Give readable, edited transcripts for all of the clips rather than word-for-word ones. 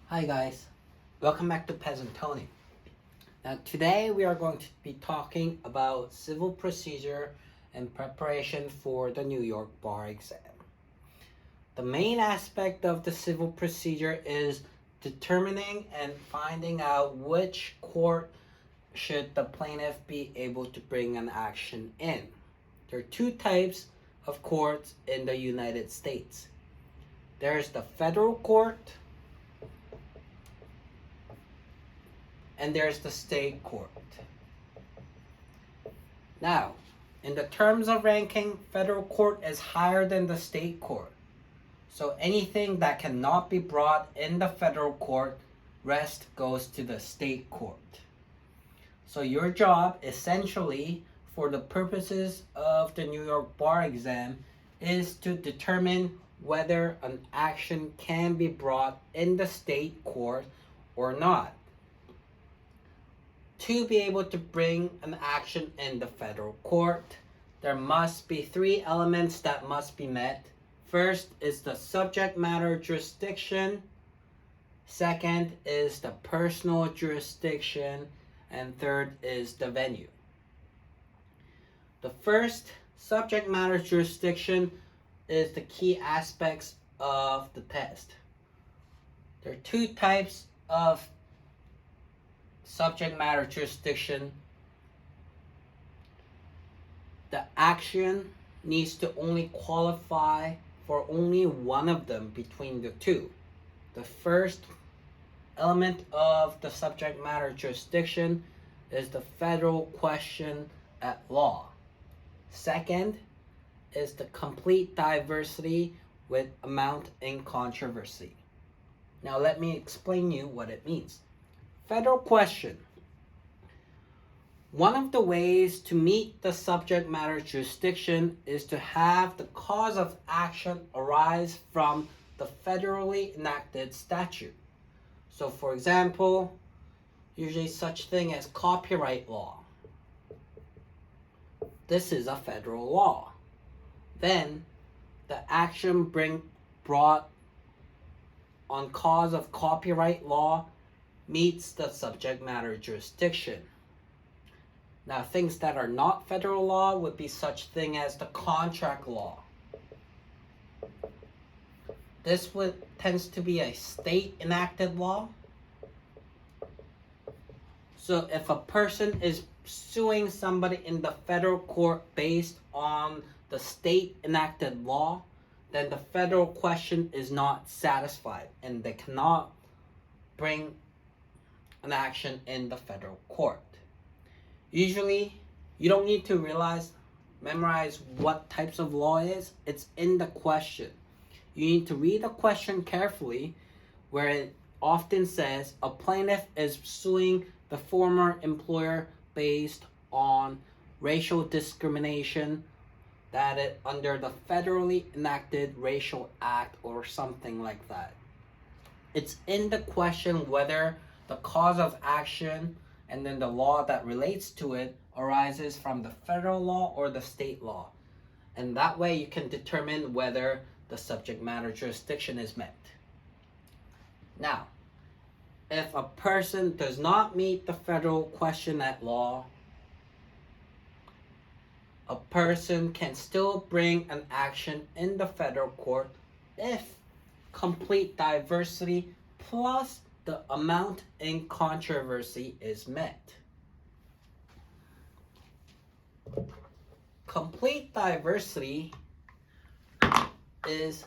Hi guys, welcome back to Peasant Tony. Now today we are going to be talking about civil procedure and preparation for the New York bar exam. The main aspect of the civil procedure is determining and finding out which court should the plaintiff be able to bring an action in. There are two types of courts in the United States. There's the federal court and there's the state court. Now, in the terms of ranking, federal court is higher than the state court. So anything that cannot be brought in the federal court, rest goes to the state court. So your job, essentially, for the purposes of the New York bar exam, is to determine whether an action can be brought in the state court or not. To be able to bring an action in the federal court, there must be three elements that must be met. First is the subject matter jurisdiction. Second is the personal jurisdiction. And third is the venue. The first, subject matter jurisdiction, is the key aspects of the test. There are two types of subject matter jurisdiction. The action needs to only qualify for only one of them between the two. The first element of the subject matter jurisdiction is the federal question at law. Second is the complete diversity with amount in controversy. Now let me explain you what it means. Federal question. One of the ways to meet the subject matter jurisdiction is to have the cause of action arise from the federally enacted statute. So for example, usually such thing as copyright law. This is a federal law. Then the action brought on cause of copyright law meets the subject matter jurisdiction. Now, things that are not federal law would be such thing as the contract law. This tends to be a state enacted law. So if a person is suing somebody in the federal court based on the state enacted law, then the federal question is not satisfied and they cannot bring an action in the federal court. Usually, you don't need to memorize what types of law is. It's in the question. You need to read the question carefully, where it often says a plaintiff is suing the former employer based on racial discrimination that it under the federally enacted racial act or something like that. It's in the question whether the cause of action and then the law that relates to it arises from the federal law or the state law. And that way you can determine whether the subject matter jurisdiction is met. Now, if a person does not meet the federal question at law, a person can still bring an action in the federal court if complete diversity plus the amount in controversy is met. Complete diversity is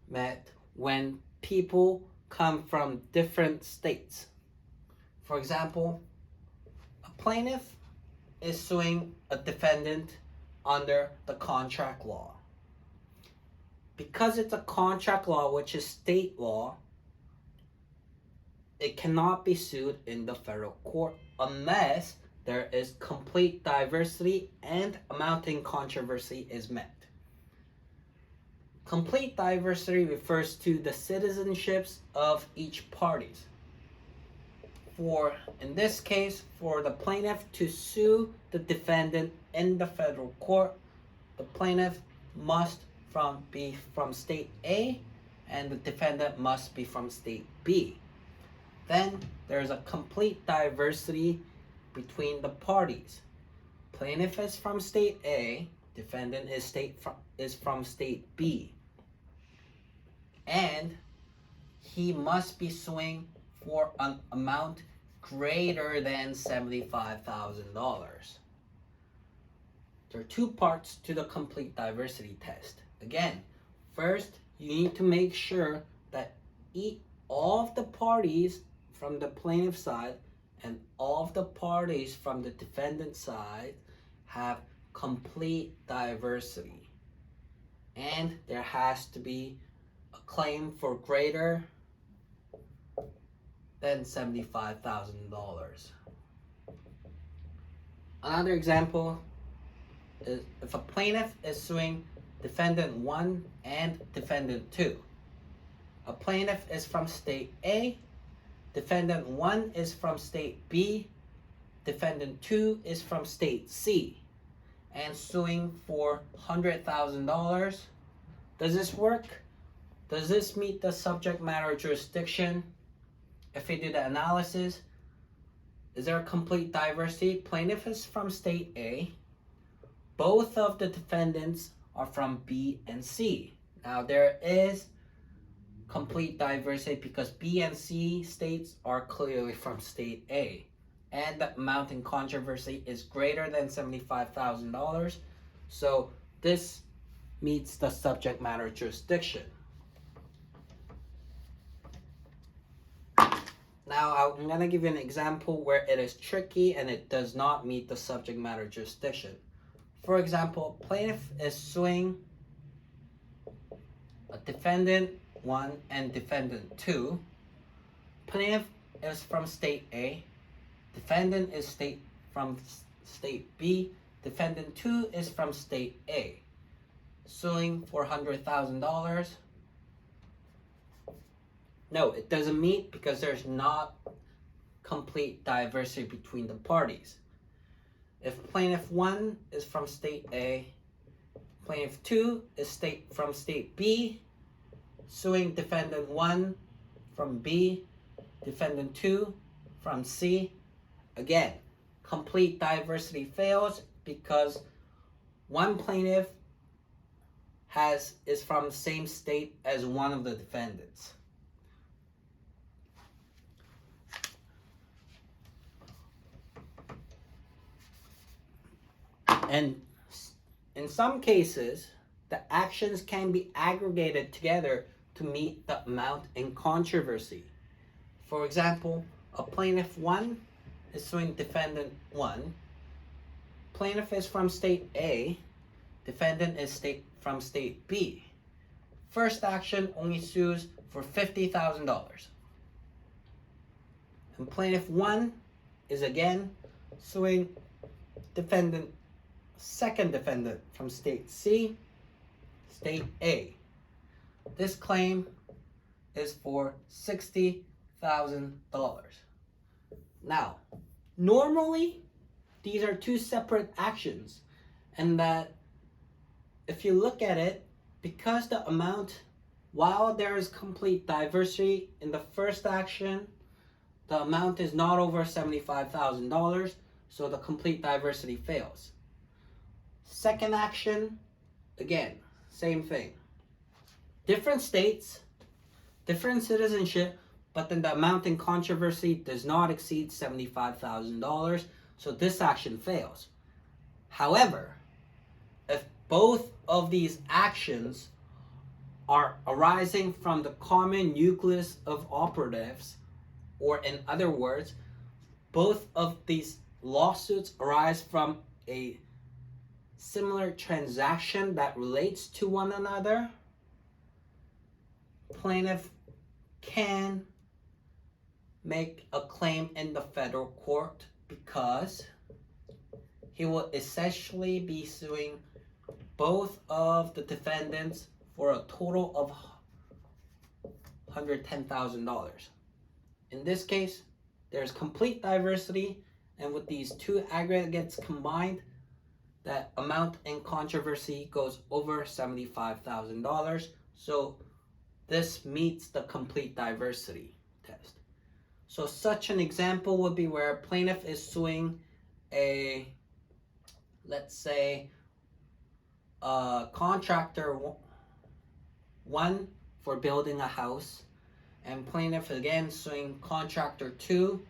met when people come from different states. For example, a plaintiff is suing a defendant under the contract law. Because it's a contract law, which is state law, it cannot be sued in the federal court unless there is complete diversity and amount in controversy is met. Complete diversity refers to the citizenships of each parties. In this case, for the plaintiff to sue the defendant in the federal court, the plaintiff must be from state A and the defendant must be from state B. Then there's a complete diversity between the parties. Plaintiff is from state A, defendant is from state B. And he must be suing for an amount greater than $75,000. There are two parts to the complete diversity test. Again, first, you need to make sure that all of the parties from the plaintiff side and all of the parties from the defendant side have complete diversity. And there has to be a claim for greater than $75,000. Another example is if a plaintiff is suing defendant 1 and defendant 2. A plaintiff is from state A, defendant 1 is from state B, defendant 2 is from state C, and suing for $100,000. Does this work? Does this meet the subject matter jurisdiction? If we do the analysis, is there a complete diversity? Plaintiff is from state A. Both of the defendants are from B and C. Now there is complete diversity because B and C states are clearly from state A. And the amount in controversy is greater than $75,000. So this meets the subject matter jurisdiction. Now I'm going to give you an example where it is tricky and it does not meet the subject matter jurisdiction. For example, plaintiff is suing a defendant 1 and defendant 2. Plaintiff is from state A. Defendant is from state B. Defendant 2 is from state A. Suing for $100,000. No, it doesn't meet because there's not complete diversity between the parties. If plaintiff 1 is from state A, plaintiff 2 is from state B, suing defendant 1 from B, defendant 2 from C. Again, complete diversity fails because one plaintiff is from the same state as one of the defendants. And in some cases, the actions can be aggregated together to meet the amount in controversy. For example, a plaintiff 1 is suing defendant 1. Plaintiff is from state A. Defendant is from state B. First action only sues for $50,000. And plaintiff 1 is again suing second defendant from state C, state A. This claim is for $60,000. Now, normally, these are two separate actions, and that if you look at it, because the amount, while there is complete diversity in the first action, the amount is not over $75,000, so the complete diversity fails. Second action, again, same thing. Different states, different citizenship, but then the amount in controversy does not exceed $75,000, so this action fails. However, if both of these actions are arising from the common nucleus of operatives, or in other words, both of these lawsuits arise from a similar transaction that relates to one another, plaintiff can make a claim in the federal court because he will essentially be suing both of the defendants for a total of $110,000. In this case, there's complete diversity, and with these two aggregates combined, that amount in controversy goes over $75,000. So this meets the complete diversity test. So such an example would be where a plaintiff is suing a, let's say, a contractor one for building a house, and plaintiff again suing contractor 2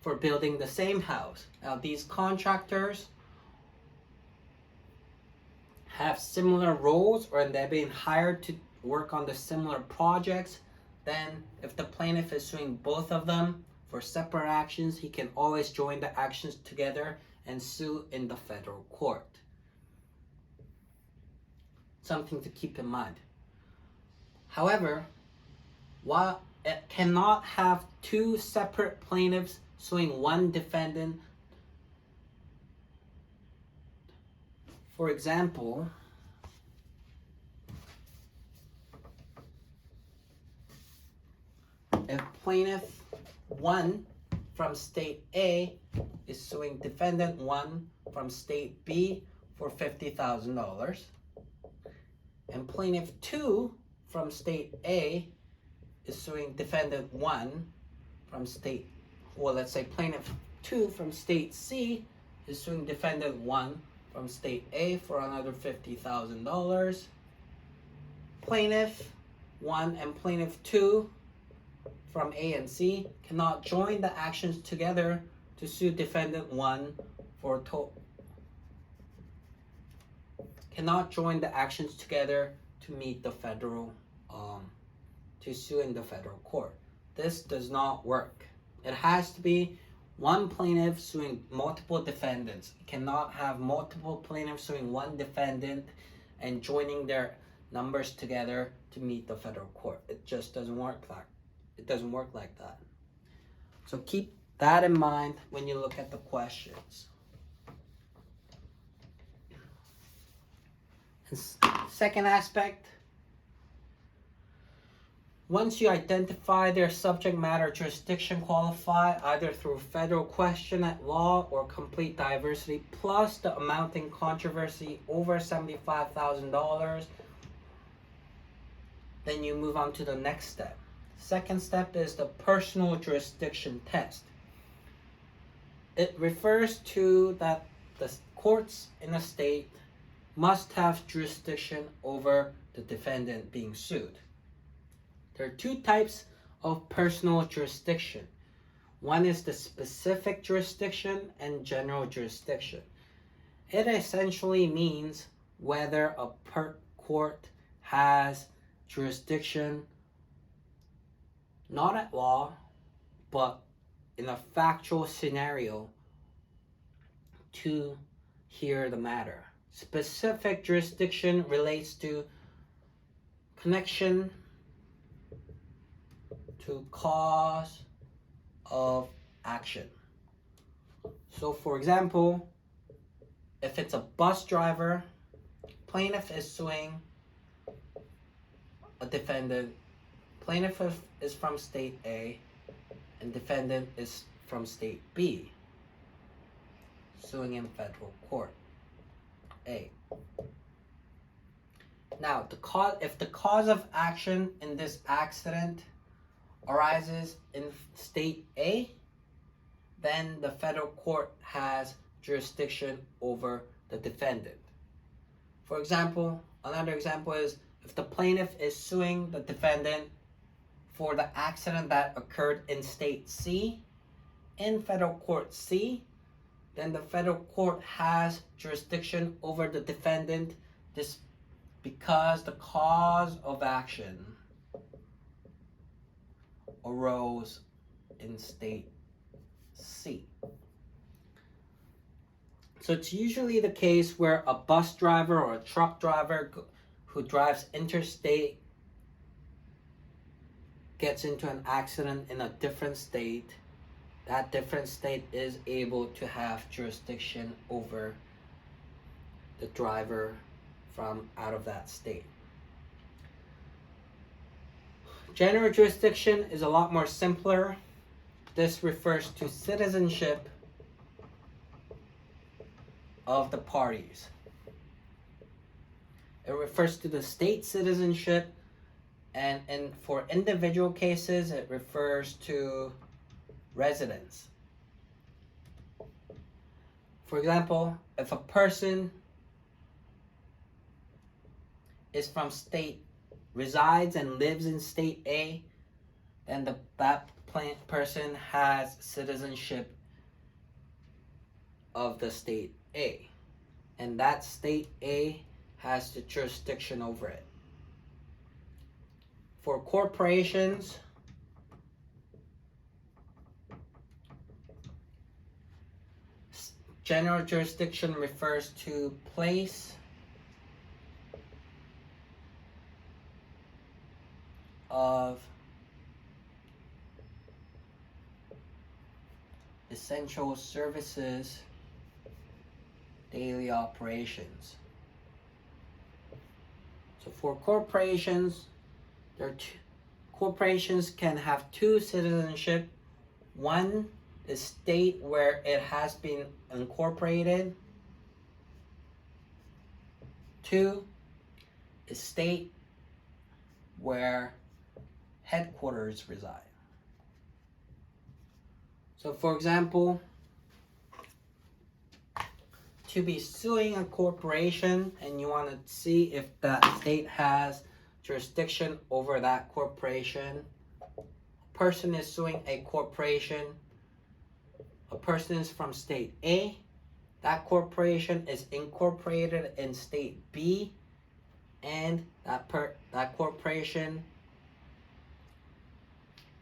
for building the same house. Now these contractors have similar roles, or they're being hired to work on the similar projects. Then if the plaintiff is suing both of them for separate actions, he can always join the actions together and sue in the federal court. Something to keep in mind. However, while it cannot have two separate plaintiffs suing one defendant, for example, if plaintiff 1 from state A is suing defendant 1 from state B for $50,000, and plaintiff 2 from state A is suing defendant 1 from state, well, let's say plaintiff 2 from state C is suing defendant 1 from state A for another $50,000. Plaintiff 1 and plaintiff 2 from A and C cannot join the actions together to sue defendant 1 for cannot join the actions together to meet the federal to sue in the federal court. This does not work. It has to be one plaintiff suing multiple defendants. You cannot have multiple plaintiffs suing one defendant and joining their numbers together to meet the federal court. It just doesn't work like that. So keep that in mind when you look at the questions. And second aspect, once you identify their subject matter jurisdiction qualify either through federal question at law or complete diversity plus the amounting controversy over $75,000, then you move on to the next step. Second step is the personal jurisdiction test. It refers to that the courts in a state must have jurisdiction over the defendant being sued. There are two types of personal jurisdiction. One is the specific jurisdiction and general jurisdiction. It essentially means whether a court has jurisdiction not at law, but in a factual scenario to hear the matter. Specific jurisdiction relates to connection to cause of action. So for example, if it's a bus driver, plaintiff is suing a defendant. Plaintiff is from state A and defendant is from state B, suing in federal court A. Now, if the cause of action in this accident arises in state A, then the federal court has jurisdiction over the defendant. For example, another example is if the plaintiff is suing the defendant for the accident that occurred in state C in federal court C, then the federal court has jurisdiction over the defendant because the cause of action arose in state C. So it's usually the case where a bus driver or a truck driver who drives interstate gets into an accident in a different state. That different state is able to have jurisdiction over the driver from out of that state. General jurisdiction is a lot more simpler. This refers to citizenship of the parties. It refers to the state citizenship And for individual cases, it refers to residence. For example, if a person is from state, resides and lives in state A, then that person has citizenship of the state A, and that state A has the jurisdiction over it. For corporations, general jurisdiction refers to place of essential services, daily operations. So for corporations, corporations can have two citizenship. One is state where it has been incorporated. Two is state where headquarters reside. So for example, to be suing a corporation and you want to see if that state has jurisdiction over that corporation, a person is suing a corporation, a person is from state A, that corporation is incorporated in state B, and that corporation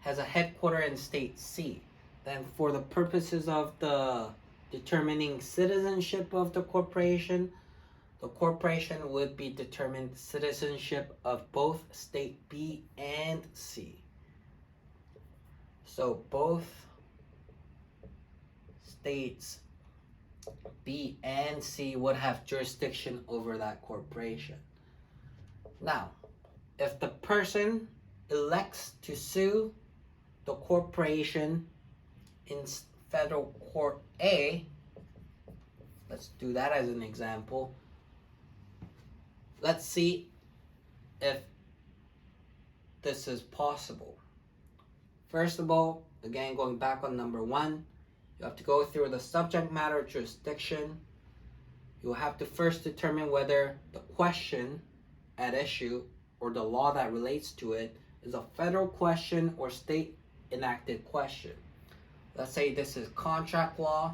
has a headquarter in state C. Then for the purposes of the determining citizenship of the corporation would be determined citizenship of both state B and C. So both states B and C would have jurisdiction over that corporation. Now, if the person elects to sue the corporation in federal court A, let's do that as an example. Let's see if this is possible. First of all, again, going back on number 1, you have to go through the subject matter jurisdiction. You will have to first determine whether the question at issue or the law that relates to it is a federal question or state enacted question. Let's say this is contract law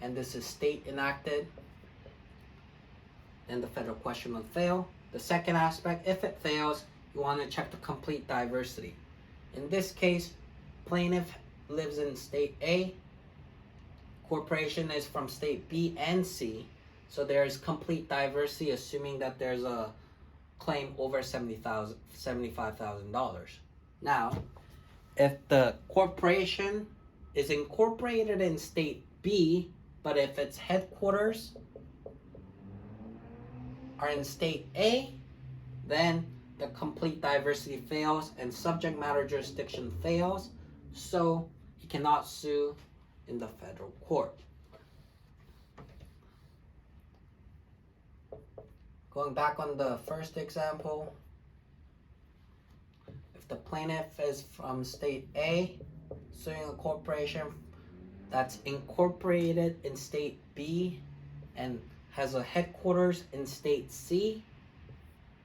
and this is state enacted, then the federal question will fail. The second aspect, if it fails, you want to check the complete diversity. In this case, plaintiff lives in state A, corporation is from state B and C, so there is complete diversity assuming that there's a claim over $75,000. Now, if the corporation is incorporated in state B, but if its headquarters are in state A, then the complete diversity fails and subject matter jurisdiction fails, so you cannot sue in the federal court. Going back on the first example, if the plaintiff is from state A, suing a corporation that's incorporated in state B and has a headquarters in state C,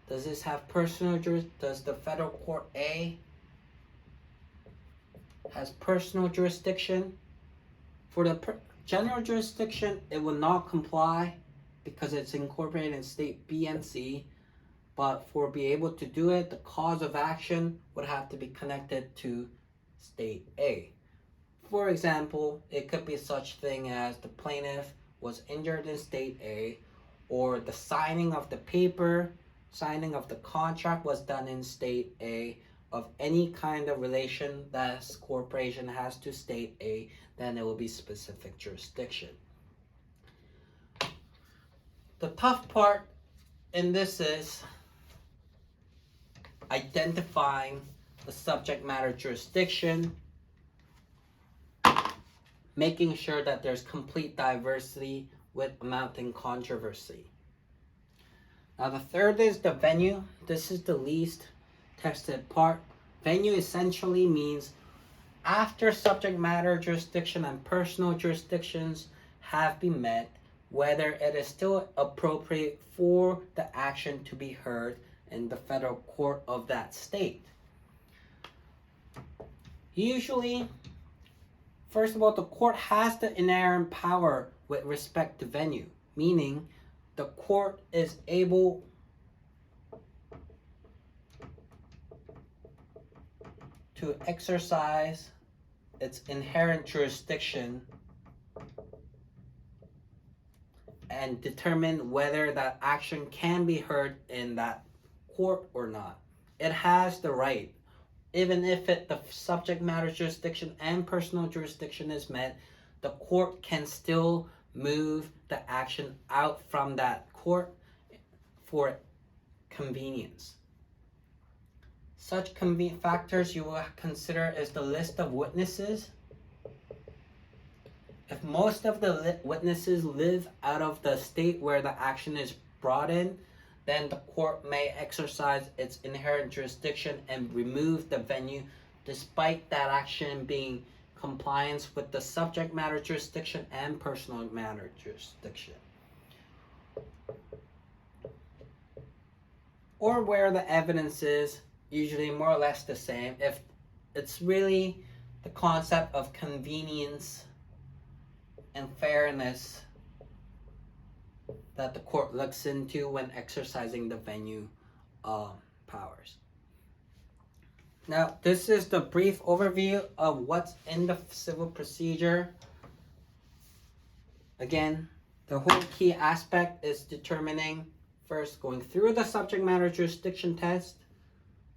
does this have personal jurisdiction? Does the federal court A has personal jurisdiction? For the general jurisdiction, it will not comply because it's incorporated in state B and C, but for be able to do it, the cause of action would have to be connected to state A. For example, it could be such thing as the plaintiff was injured in state A, or the signing of the contract was done in state A, of any kind of relation that this corporation has to state A, then it will be specific jurisdiction. The tough part in this is identifying the subject matter jurisdiction, making sure that there's complete diversity with amounting controversy. Now the third is the venue. This is the least texted part. Venue essentially means after subject matter jurisdiction and personal jurisdictions have been met, whether it is still appropriate for the action to be heard in the federal court of that state. Usually, first of all, the court has the inherent power with respect to venue, meaning the court is able to exercise its inherent jurisdiction and determine whether that action can be heard in that court or not. It has the right, even if the subject matter jurisdiction and personal jurisdiction is met, the court can still move the action out from that court for convenience. Such factors you will consider is the list of witnesses. If most of the witnesses live out of the state where the action is brought in, then the court may exercise its inherent jurisdiction and remove the venue despite that action being compliance with the subject matter jurisdiction and personal matter jurisdiction. Or where the evidence is usually more or less the same, if it's really the concept of convenience and fairness that the court looks into when exercising the venue powers. Now, this is the brief overview of what's in the civil procedure. Again, the whole key aspect is determining, first, going through the subject matter jurisdiction test,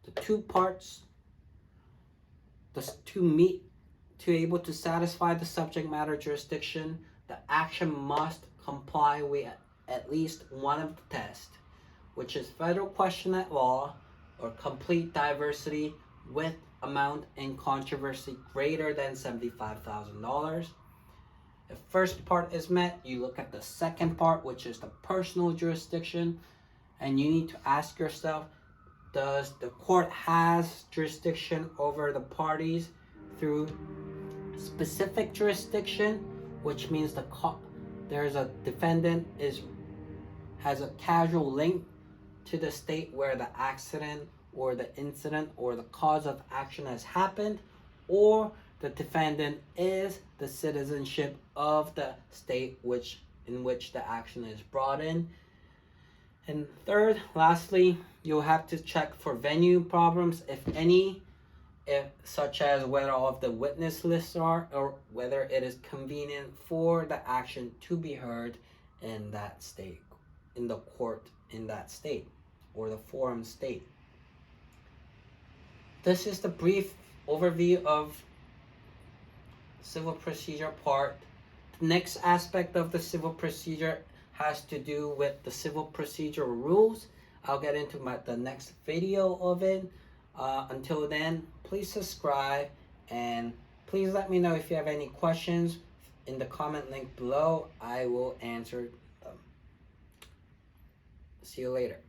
the two parts, to able to satisfy the subject matter jurisdiction, the action must comply with at least one of the tests, which is federal question at law or complete diversity with amount in controversy greater than $75,000. If first part is met, you look at the second part, which is the personal jurisdiction, and you need to ask yourself, does the court has jurisdiction over the parties through specific jurisdiction, which means there's a defendant has a causal link to the state where the accident or the incident or the cause of action has happened, or the defendant is the citizenship of the state in which the action is brought in. And third, lastly, you'll have to check for venue problems, if any, such as whether all of the witness lists are, or whether it is convenient for the action to be heard in that state, in the court in that state, or the forum state. This is the brief overview of civil procedure part. The next aspect of the civil procedure has to do with the civil procedure rules. I'll get into the next video of it. Until then, please subscribe and please let me know if you have any questions in the comment link below. I will answer them. See you later.